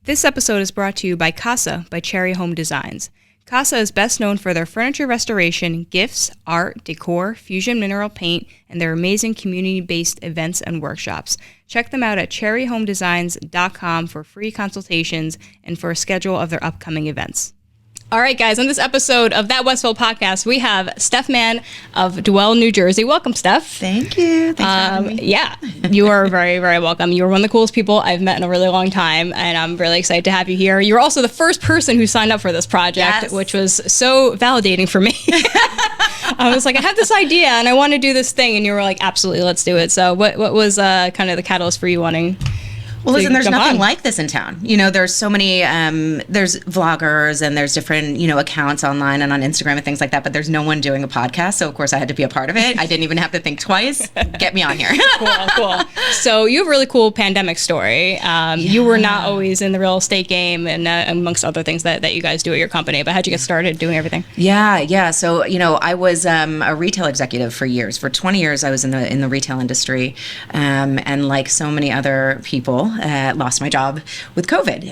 This episode is brought to you by Casa by Cherry Home Designs. Casa is best known for their furniture restoration, gifts, art, decor, fusion mineral paint, and their amazing community-based events and workshops. Check them out at cherryhomedesigns.com for free consultations and for a schedule of their upcoming events. All right, guys, on this episode of That Westville podcast, we have Steph Mahon of Dwell, New Jersey. Welcome, Steph. Thank you. Thanks for having me. Yeah, you are very, very welcome. You are one of the coolest people I've met in a really long time, and I'm really excited to have you here. You're also the first person who signed up for this project, which was so validating for me. I was like, I have this idea, and I want to do this thing, and you were like, absolutely, let's do it. So what was kind of the catalyst for you wanting... Well, listen, there's nothing like this in town. You know, there's so many, there's vloggers and there's different, accounts online and on Instagram and things like that, but there's no one doing a podcast. So, of course, I had to be a part of it. I didn't even have to think twice. Get me on here. Cool. So you have a really cool pandemic story. You were not always in the real estate game and amongst other things that you guys do at your company, but how'd you get started doing everything? Yeah. So, I was a retail executive for years. For 20 years, I was in the retail industry. And like so many other people, lost my job with COVID.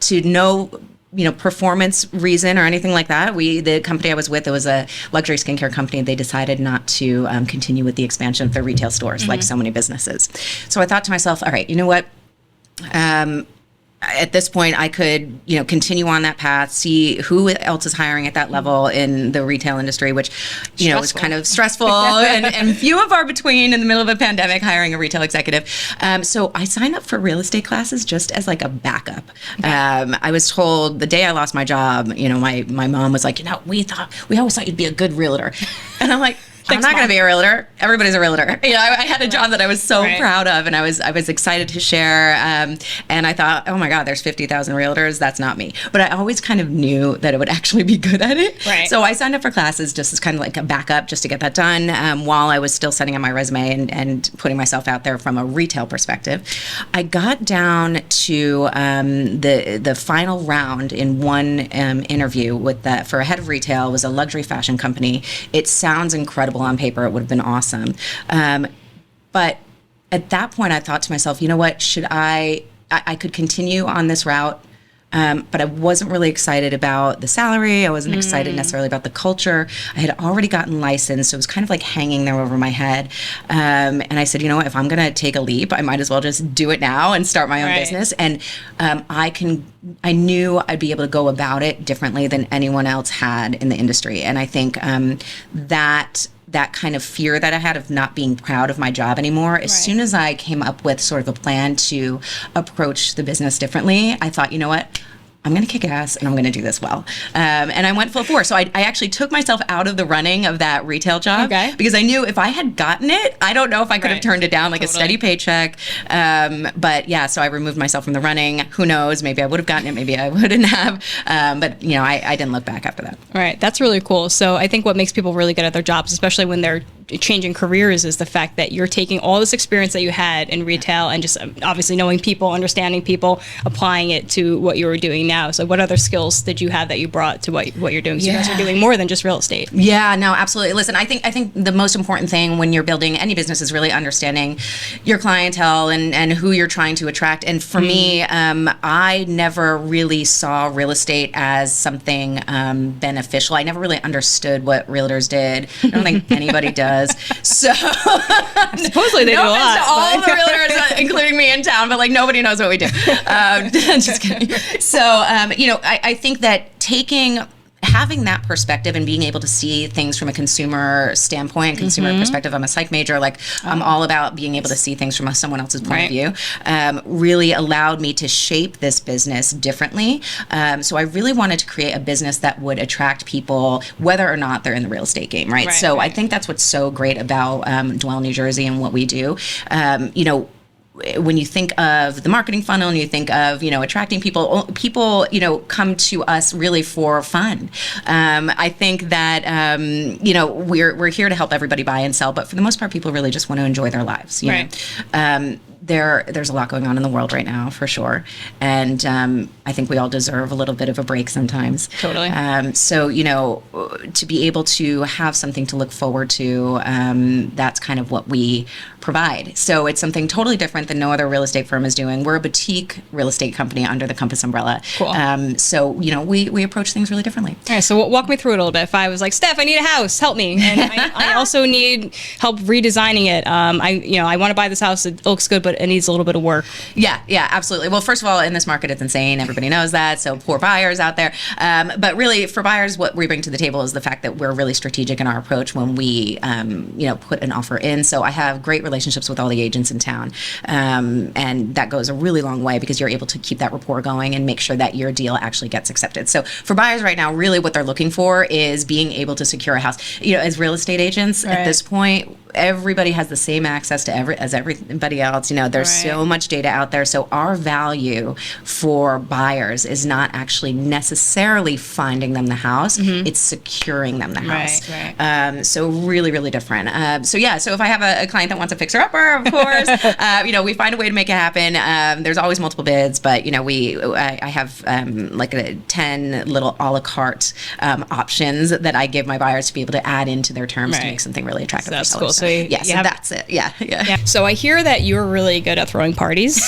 To no performance reason or anything like that. The company I was with, it was a luxury skincare company. They decided not to continue with the expansion of their retail stores, like so many businesses. So I thought to myself, all right, you know what? At this point, I could, continue on that path, see who else is hiring at that level in the retail industry, which, is kind of stressful and few and far between in the middle of a pandemic, hiring a retail executive. So I signed up for real estate classes just as like a backup. I was told the day I lost my job, my mom was like, we always thought you'd be a good realtor. And I'm like, I'm not going to be a realtor. Everybody's a realtor. I had a job that I was so proud of, and I was excited to share. And I thought, oh my God, there's 50,000 realtors. That's not me. But I always kind of knew that I would actually be good at it. Right. So I signed up for classes just as kind of like a backup, just to get that done, while I was still setting up my resume and putting myself out there from a retail perspective. I got down to the final round in one interview for a head of retail. It was a luxury fashion company. It sounds incredible on paper. It would have been awesome. But at that point, I thought to myself, you know what, I could continue on this route, but I wasn't really excited about the salary. I wasn't excited necessarily about the culture. I had already gotten licensed, so it was kind of like hanging there over my head. And I said, you know what, if I'm going to take a leap, I might as well just do it now and start my own business. And I knew I'd be able to go about it differently than anyone else had in the industry. And I think that kind of fear that I had of not being proud of my job anymore, as soon as I came up with sort of a plan to approach the business differently, I thought, you know what? I'm going to kick ass and I'm going to do this well. And I went full force. So I actually took myself out of the running of that retail job because I knew if I had gotten it, I don't know if I could have turned it down, like a steady paycheck. But yeah, so I removed myself from the running. Who knows? Maybe I would have gotten it. Maybe I wouldn't have. But I didn't look back after that. All right. That's really cool. So I think what makes people really good at their jobs, especially when they're changing careers, is the fact that you're taking all this experience that you had in retail and just obviously knowing people, understanding people, applying it to what you were doing now. So what other skills did you have that you brought to what you're doing? So you guys are doing more than just real estate. Yeah, no, absolutely. Listen, I think the most important thing when you're building any business is really understanding your clientele and who you're trying to attract. And for me, I never really saw real estate as something beneficial. I never really understood what realtors did. I don't think anybody does. So supposedly they do a lot. To all the realtors, including me in town, but like nobody knows what we do. Just kidding. So I think that having that perspective and being able to see things from a consumer standpoint, consumer perspective. I'm a psych major. I'm all about being able to see things from someone else's point of view. Really allowed me to shape this business differently. So I really wanted to create a business that would attract people, whether or not they're in the real estate game, right? I think that's what's so great about Dwell, New Jersey and what we do. When you think of the marketing funnel and you think of, attracting people, come to us really for fun. I think that, we're here to help everybody buy and sell, but for the most part, people really just want to enjoy their lives. You know? there's a lot going on in the world right now, for sure. And I think we all deserve a little bit of a break sometimes. Totally. So, to be able to have something to look forward to, that's kind of what we provide. So it's something totally different than no other real estate firm is doing. We're a boutique real estate company under the Compass umbrella. Cool. So, we approach things really differently. All right, so walk me through it a little bit. If I was like, Steph, I need a house, help me. And I also need help redesigning it. I want to buy this house. It looks good, but it needs a little bit of work. Yeah, absolutely. Well, first of all, in this market, it's insane. Everybody knows that. So poor buyers out there. But really, for buyers, what we bring to the table is the fact that we're really strategic in our approach when we, put an offer in. So I have great relationships with all the agents in town. And that goes a really long way because you're able to keep that rapport going and make sure that your deal actually gets accepted. So for buyers right now, really what they're looking for is being able to secure a house. As real estate agents at this point, everybody has the same access to everybody else. There's so much data out there. So our value for buyers is not actually necessarily finding them the house. It's securing them the house. Right. So really, really different. So if I have a client that wants a fixer-upper, of course, we find a way to make it happen. There's always multiple bids, but I have like 10 little a la carte options that I give my buyers to be able to add into their terms to make something really attractive. So that's for cool. sellers. So that's it. Yeah. So I hear that you're really good at throwing parties.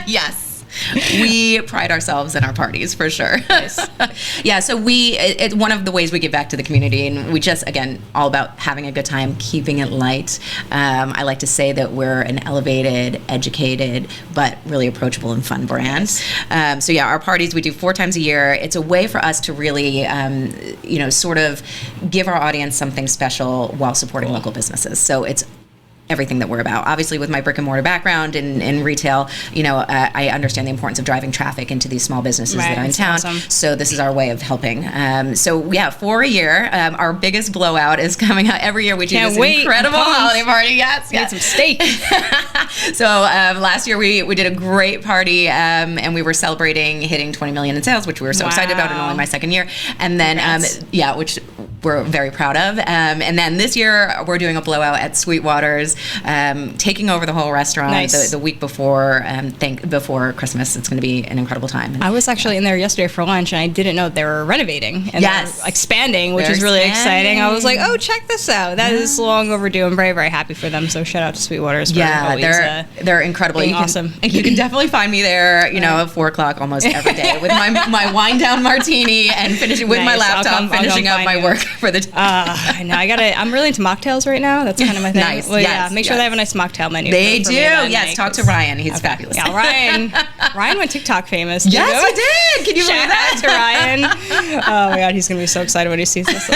Yes. We pride ourselves in our parties, for sure. Nice. So it's one of the ways we give back to the community, and we just, again, all about having a good time, keeping it light. I like to say that we're an elevated, educated, but really approachable and fun brand. Our parties we do 4 times a year. It's a way for us to really, sort of give our audience something special while supporting local businesses. So it's everything that we're about. Obviously, with my brick and mortar background in retail, I understand the importance of driving traffic into these small businesses that are in town. Awesome. So this is our way of helping. For a year, our biggest blowout is coming out every year. We do this incredible holiday party. Yes. Need some steak. So last year we did a great party, and we were celebrating hitting 20 million in sales, which we were so excited about in only my second year. And then, which we're very proud of. And then this year we're doing a blowout at Sweetwater's. Taking over the whole restaurant the week before Christmas. It's going to be an incredible time. I was actually in there yesterday for lunch, and I didn't know they were renovating and expanding, which is really exciting. I was like, oh, check this out. That is long overdue. I'm very, very happy for them. So shout out to Sweetwater's. They're incredible. Awesome. You can definitely find me there, at 4:00 almost every day with my wind down martini and finishing with my laptop, finishing up my work for the day. I'm really into mocktails right now. That's kind of my thing. Nice. Well, make sure they have a nice mocktail menu. They do. Yes, talk to Ryan. He's fabulous. Yeah, Ryan went TikTok famous. Yes, he did. Can you believe that? Shout out to Ryan. Oh my God, he's gonna be so excited when he sees this.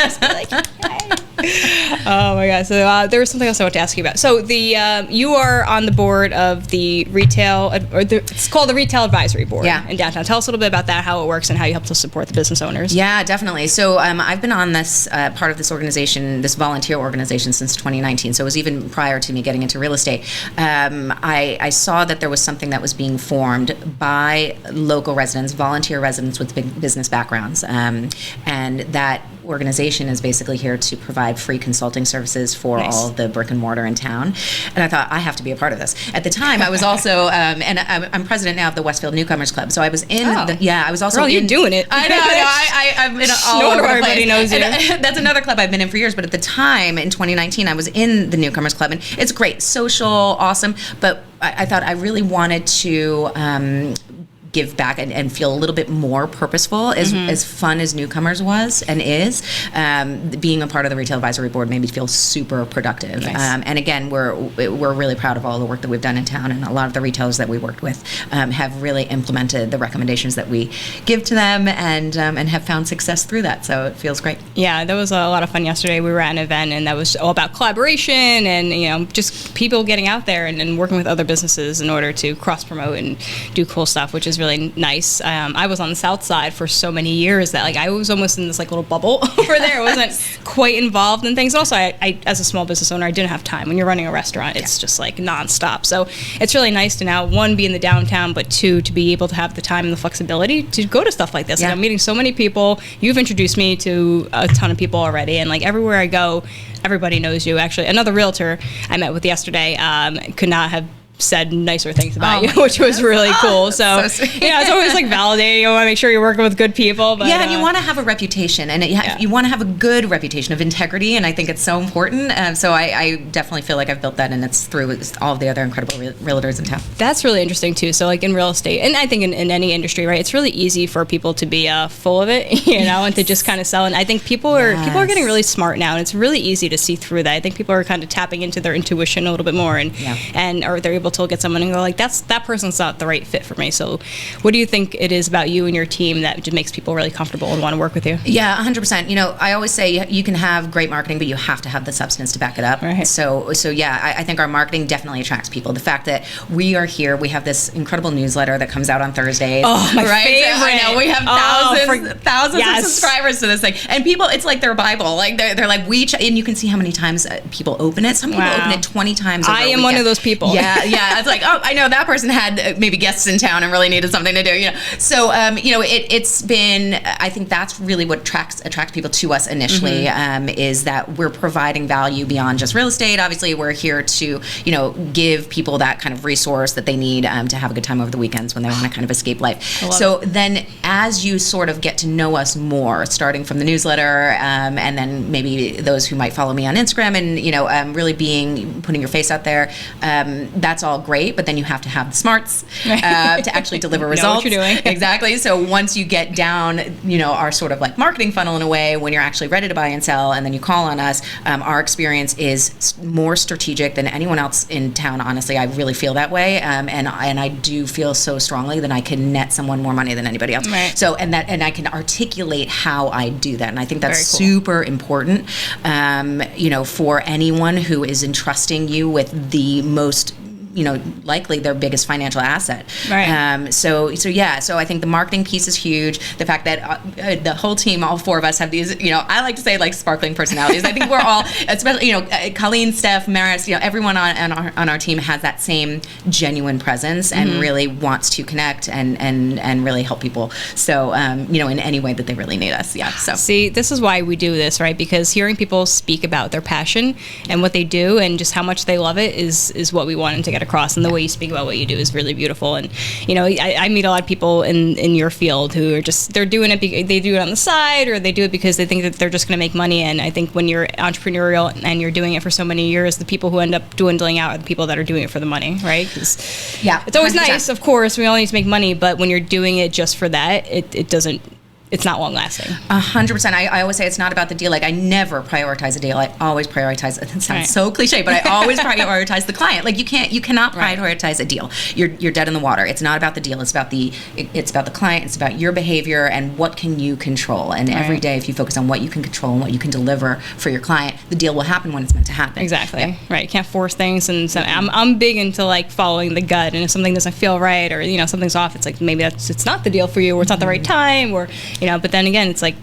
Oh my God. So there was something else I want to ask you about. So you are on the board of the it's called the Retail Advisory Board in downtown. Tell us a little bit about that, how it works, and how you help to support the business owners. Yeah, definitely. So I've been on this part of this organization, this volunteer organization, since 2019. So it was even prior to me getting into real estate. I saw that there was something that was being formed by local residents, volunteer residents with big business backgrounds, and that organization is basically here to provide free consulting services for all the brick and mortar in town. And I thought, I have to be a part of this. At the time, I was also, and I'm president now of the Westfield Newcomers Club. So I was in, I was also you're doing it. I know, I'm in all over the place. Everybody knows you. That's another club I've been in for years. But at the time, in 2019, I was in the Newcomers Club. And it's great, social, awesome. But I thought I really wanted to give back and feel a little bit more purposeful. As fun as Newcomers was and is, being a part of the Retail Advisory Board made me feel super productive. Nice. And again, we're really proud of all the work that we've done in town, and a lot of the retailers that we worked with have really implemented the recommendations that we give to them and have found success through that. So it feels great. Yeah, that was a lot of fun yesterday. We were at an event, and that was all about collaboration and just people getting out there and working with other businesses in order to cross promote and do cool stuff, which is really nice. I was on the south side for so many years that I was almost in this little bubble over there. I wasn't quite involved in things. And also, I as a small business owner, I didn't have time. When you're running a restaurant, it's just nonstop. So it's really nice to now, one, be in the downtown, but two, to be able to have the time and the flexibility to go to stuff like this. I'm meeting so many people. You've introduced me to a ton of people already, and everywhere I go, everybody knows you. Actually, another realtor I met with yesterday could not have said nicer things about you, which was really cool. So it's always like validating. You want to make sure you're working with good people. But, and you want to have a reputation, and you want to have a good reputation of integrity, and I think it's so important. So I definitely feel like I've built that, and it's through all of the other incredible realtors in town. That's really interesting too. So like in real estate, and I think in any industry, right, it's really easy for people to be full of it, and to just kind of sell. And I think people are getting really smart now, and it's really easy to see through that. I think people are kind of tapping into their intuition a little bit more, and or they're able to look at someone and go like, that person's not the right fit for me. So what do you think it is about you and your team that just makes people really comfortable and want to work with you? Yeah, 100%. I always say you can have great marketing, but you have to have the substance to back it up. Right. So yeah, I think our marketing definitely attracts people. The fact that we are here, we have this incredible newsletter that comes out on Thursdays. Oh, my favorite. So I know we have thousands of subscribers to this thing, and people, it's like their Bible. Like they're like, and you can see how many times people open it. Some people open it 20 times. I am one of those people. Yeah. It's like, I know that person had maybe guests in town and really needed something to do. So it's been. I think that's really what attracts people to us initially. Is that we're providing value beyond just real estate. Obviously, we're here to give people that kind of resource that they need to have a good time over the weekends when they want to kind of escape life. So then, as you sort of get to know us more, starting from the newsletter, and then maybe those who might follow me on Instagram, and really putting your face out there, that's all great. But then you have to have the smarts to actually deliver results. Know what you're doing. Exactly. So once you get down, our sort of like marketing funnel in a way, when you're actually ready to buy and sell, and then you call on us, our experience is more strategic than anyone else in town. Honestly, I really feel that way, and I do feel so strongly that I can net someone more money than anybody else. Right. So and I can articulate how I do that, and I think that's super important. For anyone who is entrusting you with the most, likely their biggest financial asset. Right. So I think the marketing piece is huge. The fact that the whole team, all four of us, have these, I like to say like sparkling personalities. I think we're all, especially, Colleen, Steph, Maris, everyone on our team has that same genuine presence and really wants to connect and really help people. So, in any way that they really need us. Yeah. So see, this is why we do this, right? Because hearing people speak about their passion and what they do and just how much they love it is what we wanted to get across, and the way you speak about what you do is really beautiful. And I meet a lot of people in your field who are just, they're doing it, they do it on the side, or they do it because they think that they're just going to make money. And I think when you're entrepreneurial and you're doing it for so many years, the people who end up dwindling out are the people that are doing it for the money, right? It's always 100%. Nice, of course, we all need to make money, but when you're doing it just for that, it's not long lasting. 100%. I always say it's not about the deal. Like, I never prioritize a deal. I always prioritize. It sounds so cliche, but I always prioritize the client. Like, you cannot prioritize a deal. You're dead in the water. It's not about the deal. It's about the client. It's about your behavior and what can you control. And every day, if you focus on what you can control and what you can deliver for your client, the deal will happen when it's meant to happen. Exactly. Yeah. Right. You can't force things. And so I'm big into like following the gut. And if something doesn't feel right, or something's off, it's like maybe it's not the deal for you, or it's not the right time, or but then again, it's like,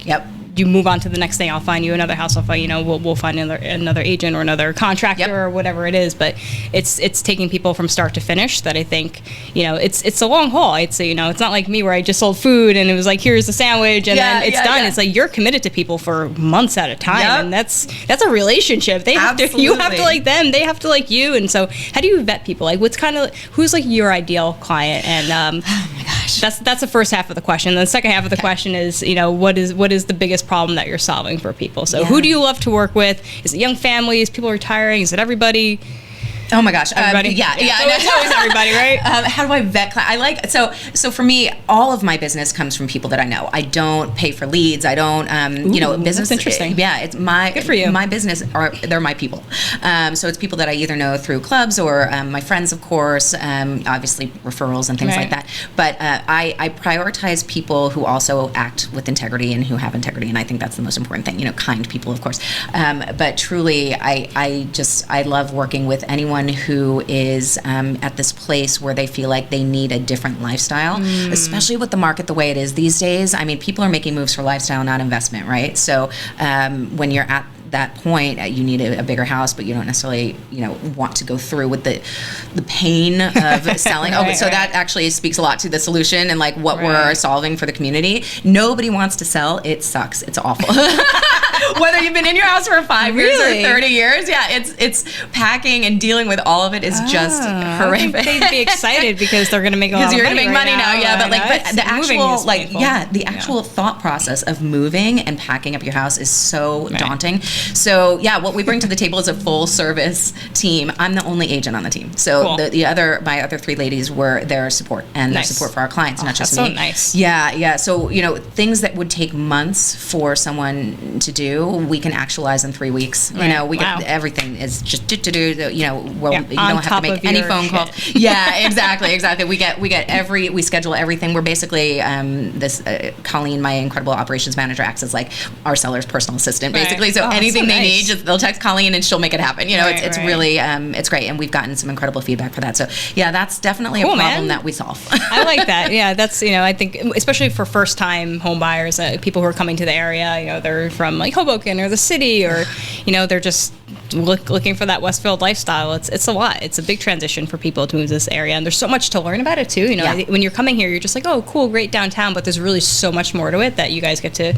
you move on to the next thing. I'll find you another house. I'll find, we'll find another agent or another contractor or whatever it is. But it's taking people from start to finish that I think, it's a long haul. It's not like me where I just sold food and it was like, here's the sandwich and then it's done. It's like you're committed to people for months at a time, and that's a relationship. They have to, you have to like them, they have to like you. And so how do you vet people? Like, who's like your ideal client? And oh my gosh, that's the first half of the question. The second half of the question is, what is the biggest problem that you're solving for people? So who do you love to work with? Is it young families, people retiring? Is it everybody? Oh my gosh. Everybody? It's always everybody, right? How do I vet clients? So for me, all of my business comes from people that I know. I don't pay for leads. I don't, business. That's interesting. It's my, good for you. My business, they're my people. So it's people that I either know through clubs or my friends, of course, obviously referrals and things like that. But I prioritize people who also act with integrity and who have integrity. And I think that's the most important thing, kind people, of course. But truly, I love working with anyone who is at this place where they feel like they need a different lifestyle, especially with the market the way it is these days. I mean, people are making moves for lifestyle, not investment, right? So when you're at that point, you need a bigger house, but you don't necessarily, want to go through with the pain of selling. That actually speaks a lot to the solution and like what we're solving for the community. Nobody wants to sell. It sucks. It's awful. Whether you've been in your house for 5 years or 30 years, it's packing and dealing with all of it is just horrific. I think they'd be excited because they're going to make a lot of money. Because you're going to make money now, but the actual painful. thought process of moving and packing up your house is so daunting. So what we bring to the table is a full service team. I'm the only agent on the team. So my other 3 ladies were their support and their support for our clients, not just me. So nice. Yeah. So, things that would take months for someone to do, we can actualize in 3 weeks. Right. We get everything is just you don't have to make any phone call. Yeah, exactly. We schedule everything. We're basically Colleen, my incredible operations manager, acts as like our seller's personal assistant, basically. So anything they need, they'll text Colleen and she'll make it happen. It's really it's great, and we've gotten some incredible feedback for that. So that's definitely a problem that we solve. I like that. Yeah, that's I think especially for first time home buyers, people who are coming to the area, they're from like Hoboken or the city, or they're just looking for that Westfield lifestyle. It's a lot. It's a big transition for people to move to this area, and there's so much to learn about it too. When you're coming here, you're just like, oh, cool, great downtown, but there's really so much more to it that you guys get to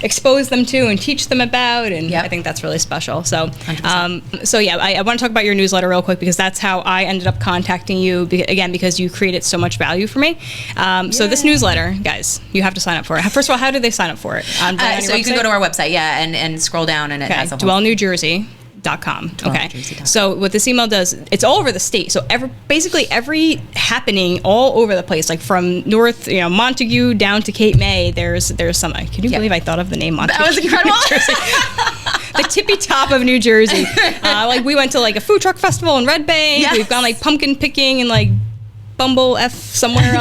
expose them to and teach them about, and I think that's really special. So, I want to talk about your newsletter real quick, because that's how I ended up contacting you, because you created so much value for me. So this newsletter, guys, you have to sign up for it. First of all, how do they sign up for it? So you can go to our website, and scroll down, and it has a whole... dwellnewjersey.com. Okay. So what this email does, it's all over the state. So basically every happening all over the place, like from North, Montague down to Cape May, there's some. Can you believe I thought of the name Montague? That was incredible. The tippy top of New Jersey. We went to like a food truck festival in Red Bank. Yes. We've gone like pumpkin picking and like Bumble F somewhere,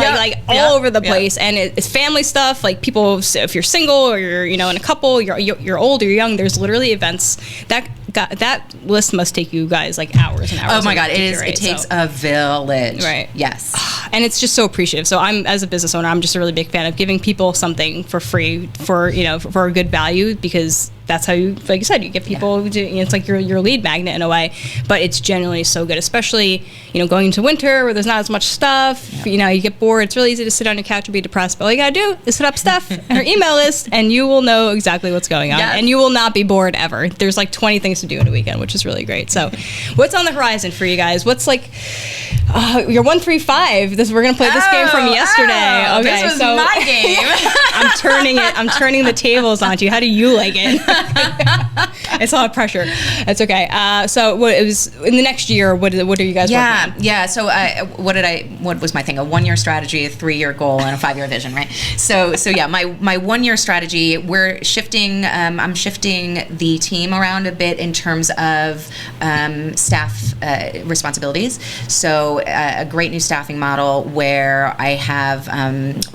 all over the place, and it's family stuff. Like people, if you're single or you're in a couple, you're old or you're young. There's literally events that list must take you guys like hours and hours. Oh my God, it takes a village. Right. Yes. And it's just so appreciative. So as a business owner, I'm just a really big fan of giving people something for free for a good value, because that's how you, like you said, you get people. It's like your lead magnet in a way, but it's generally so good, especially going into winter where there's not as much stuff. You get bored. It's really easy to sit on your couch and be depressed. But all you gotta do is hit up Steph and her email list, and you will know exactly what's going on, and you will not be bored ever. There's like 20 things to do in a weekend, which is really great. So, what's on the horizon for you guys? What's like your 135? We're gonna play this game from yesterday. Okay, this was my game. I'm turning the tables onto you. How do you like it? It's a lot of pressure. That's okay. So it was in the next year. What are you guys working on? Yeah. So what was my thing? A 1-year strategy, a 3-year goal, and a 5-year vision, right? So my 1-year strategy, we're shifting. I'm shifting the team around a bit in terms of staff responsibilities. So a great new staffing model where I have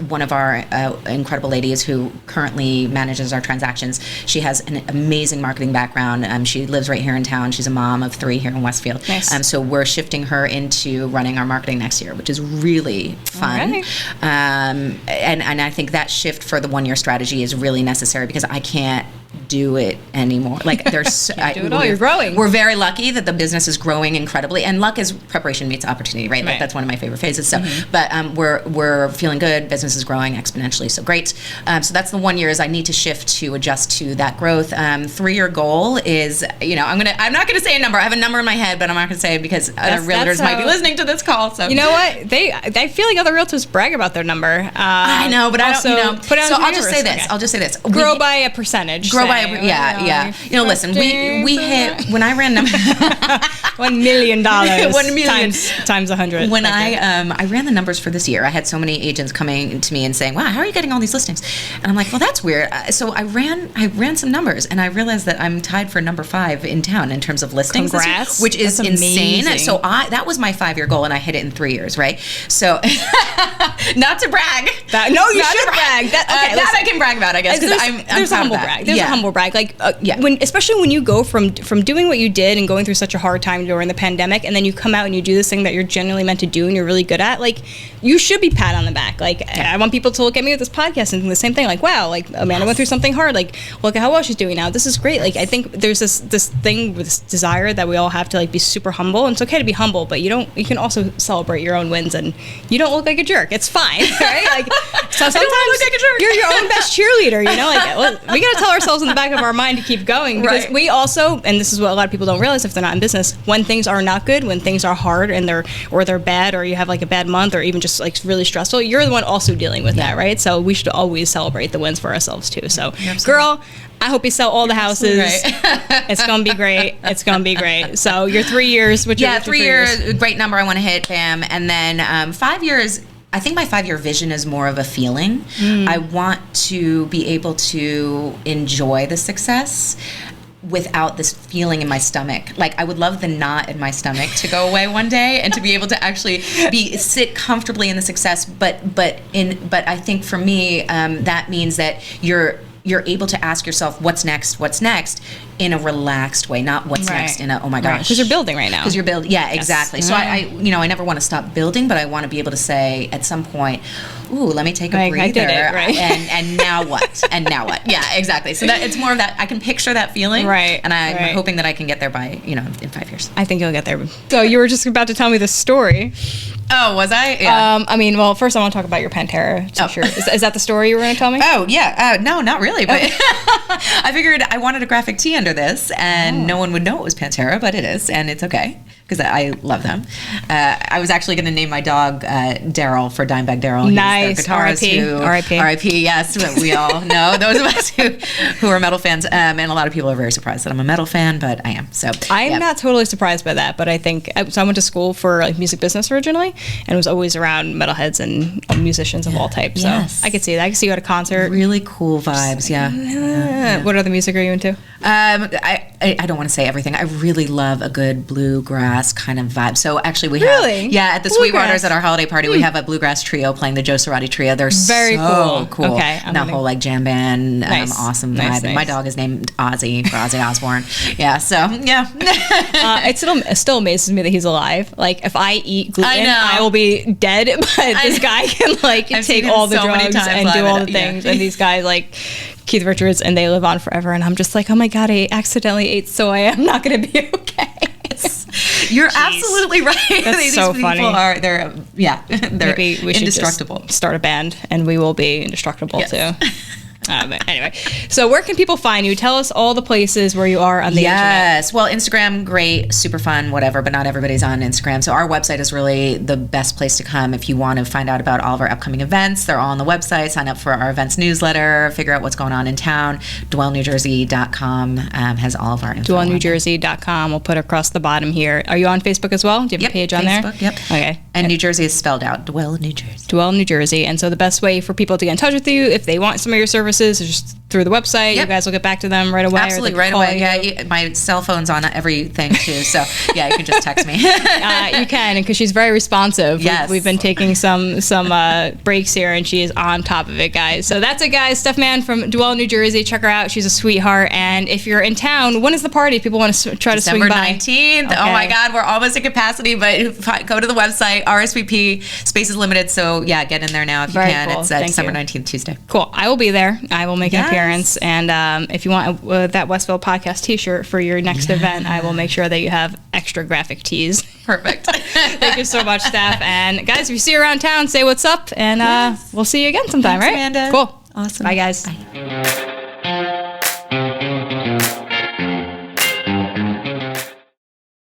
one of our incredible ladies who currently manages our transactions. She has an amazing marketing background. She lives right here in town. She's a mom of 3 here in Westfield. Nice. So we're shifting her into running our marketing next year, which is really fun. Right. And I think that shift for the 1-year strategy is really necessary, because I can't do it anymore. Like there's you're growing. We're very lucky that the business is growing incredibly, and luck is preparation meets opportunity, right? Like that's one of my favorite phases. So but we're feeling good. Business is growing exponentially, so great. So that's the 1 year, is I need to shift to adjust to that growth. 3-year goal is, I'm not gonna say a number. I have a number in my head, but I'm not gonna say it because other realtors might be listening to this call. So you know what? I feel like other realtors brag about their number. I know, but also, I don't. Put it on so I'll just say this. I'll just say this. Grow by a percentage. Yeah. Listen, we hit, when I ran numbers, $1 million. $1 million times 100. When I ran the numbers for this year, I had so many agents coming to me and saying, "Wow, how are you getting all these listings?" And I'm like, "Well, that's weird." So I ran some numbers, and I realized that I'm tied for number 5 in town in terms of listings. Congrats. Which is that's insane. Amazing. So that was my 5-year goal, and I hit it in 3 years, right? So not to brag. You should brag. That I can brag about, I guess, because there's a humble brag. There's a humble brag. Like especially when you go from doing what you did and going through such a hard time during the pandemic, and then you come out and you do this thing that you're genuinely meant to do and you're really good at, like you should be pat on the back. Like I want people to look at me with this podcast and think the same thing. Like, wow, like Amanda went through something hard. Like look at how well she's doing now. This is great. Like I think there's this thing with this desire that we all have to like be super humble, and it's okay to be humble, but you can also celebrate your own wins, and you don't look like a jerk. It's fine, right? Like so sometimes look like a jerk. You're your own best cheerleader. Like we gotta tell ourselves ourselves in the back of our mind to keep going, because we also, and this is what a lot of people don't realize if they're not in business, when things are not good, when things are hard and they're bad, or you have like a bad month, or even just like really stressful, you're the one also dealing with that, right? So we should always celebrate the wins for ourselves too. So, girl, I hope you sell all the houses. It's going to be great. It's going to be great. So your 3 years, 3 years, great number I want to hit, bam. And then 5 years, I think my 5-year vision is more of a feeling. I want to be able to enjoy the success without this feeling in my stomach. Like, I would love the knot in my stomach to go away one day, and to be able to actually sit comfortably in the success. But I think for me, that means that you're able to ask yourself, what's next, in a relaxed way, not what's next in a, oh my gosh. Because you're building right now. Because you're building, yeah, exactly. So I never want to stop building, but I want to be able to say at some point, ooh, let me take a breather. I did it, right? And now what? And now what? Yeah, exactly. So that it's more of that, I can picture that feeling. Right. And I'm hoping that I can get there by, in 5 years. I think you'll get there. So you were just about to tell me the story. Oh, was I? Yeah. Well, first I want to talk about your Pantera t-shirt. Is that the story you were going to tell me? Oh, yeah. No, not really. But I figured I wanted a graphic tee under this, and no one would know it was Pantera, but it is, and it's okay, because I love them. I was actually going to name my dog Daryl for Dimebag Daryl. Nice. R.I.P. R.I.P. Yes, we all know those of us who are metal fans, and a lot of people are very surprised that I'm a metal fan, but I am. So I'm not totally surprised by that, but I think so. I went to school for like music business originally, and was always around metalheads and musicians of all types. So I could see that. I could see you at a concert. Really cool vibes. Yeah. What other music are you into? I don't want to say everything. I really love a good bluegrass kind of vibe. So actually we have at the Sweetwaters at our holiday party, we have a bluegrass trio playing the Joe Cerati trio. They're very so cool. Okay. And that whole like jam band, awesome vibe. Nice. And my dog is named Ozzy for Ozzy Osbourne. Yeah. So yeah. It still amazes me that he's alive. Like if I eat gluten, I will be dead. But this guy can like take all the drugs and do all the things. And these guys like Keith Richards, and they live on forever. And I'm just like, oh my God, I accidentally ate soy. I'm not going to be okay. You're absolutely right. That's These so people funny. They're Maybe we should indestructible. Just start a band, and we will be indestructible too. But anyway, so where can people find you? Tell us all the places where you are on the internet. Yes. Well, Instagram, great, super fun, whatever, but not everybody's on Instagram. So our website is really the best place to come if you want to find out about all of our upcoming events. They're all on the website. Sign up for our events newsletter, figure out what's going on in town. dwellnewjersey.com has all of our info. dwellnewjersey.com. We'll put across the bottom here. Are you on Facebook as well? Do you have a page on there? Yep. Okay. And New Jersey is spelled out. Dwell New Jersey. Dwell New Jersey. And so the best way for people to get in touch with you, if they want some of your services, is just through the website. You guys will get back to them right away. Absolutely, right away. Yeah, my cell phone's on everything too. So yeah, you can just text me. You can, because she's very responsive. Yes. We've been taking some breaks here, and she is on top of it, guys. So that's it, guys. Steph Mahon from Dwell, New Jersey. Check her out. She's a sweetheart. And if you're in town, when is the party? If people want to try to swing by. December 19th. Okay. Oh my God, we're almost at capacity, but go to the website, RSVP. Space is limited, so yeah, get in there now if you can. Cool. It's December 19th, Tuesday. Cool. I will be there. I will make an appearance. And if you want that Westville Podcast t-shirt for your next event, I will make sure that you have extra graphic tees. Perfect. Thank you so much, Steph. And guys, if you see her around town, say what's up, and we'll see you again sometime. Thanks, right? Amanda. Cool. Awesome. Bye, guys. Bye.